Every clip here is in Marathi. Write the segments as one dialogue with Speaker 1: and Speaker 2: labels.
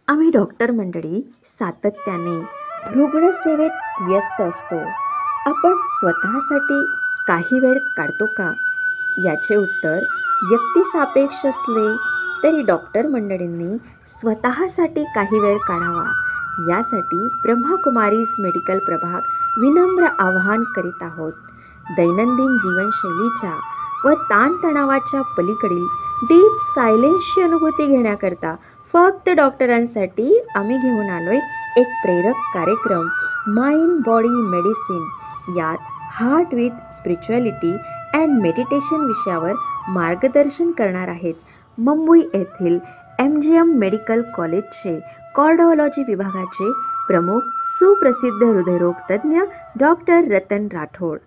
Speaker 1: आम्ही डॉक्टर मंडळी सातत्याने रुग्णसेवेत व्यस्त असतो. आपण स्वतःसाठी काही वेळ काढतो का? याचे उत्तर व्यक्तिसापेक्ष असले तरी डॉक्टर मंडळींनी स्वतःसाठी काही वेळ काढावा. यासाठी ब्रह्मकुमारीज मेडिकल प्रभाग विनम्र आवाहन करीत आहोत. दैनंदिन जीवनशैलीच्या व ताणतणावाच्या पलीकडील डीप सायलेन्सची अनुभूती घेण्याकरता फक्त डॉक्टरांसाठी आम्ही घेऊन आलोय एक प्रेरक कार्यक्रम, माइंड बॉडी मेडिसिन. यात heart with spirituality and meditation विषयावर मार्गदर्शन करणार आहेत मुंबई येथील MGM मेडिकल कॉलेजचे कार्डिओलॉजी विभागाचे प्रमुख सुप्रसिद्ध हृदयरोग तज्ज्ञ डॉक्टर रतन राठोड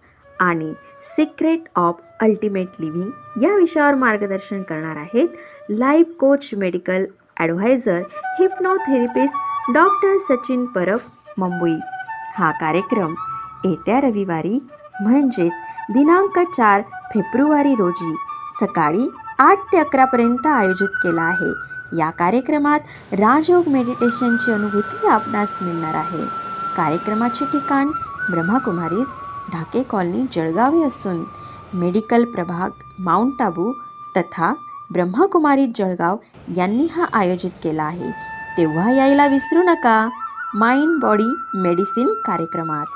Speaker 1: आणि सिक्रेट ऑफ अल्टिमेट लिव्हिंग या विषयावर मार्गदर्शन करणार आहेत life coach, medical advisor, hypnotherapist doctor Sachin Parab, Mumbai. हा कार्यक्रम येत्या रविवारी म्हणजेच दिनांक 4 फेब्रुवारी रोजी सकाळी 8 ते 11 पर्यंत आयोजित केला आहे. या कार्यक्रमात राजयोग मेडिटेशनची अनुभूती आपणास मिळणार आहे. कार्यक्रमाचे ठिकाण ब्रह्मकुमारीज, ढाके कॉलनी, जळगाव असून मेडिकल प्रभाग माउंट आबू तथा ब्रह्मकुमारीज जळगाव यांनी हा आयोजित केला आहे. तेव्हा यायला विसरू नका माइंड बॉडी मेडिसिन कार्यक्रमात.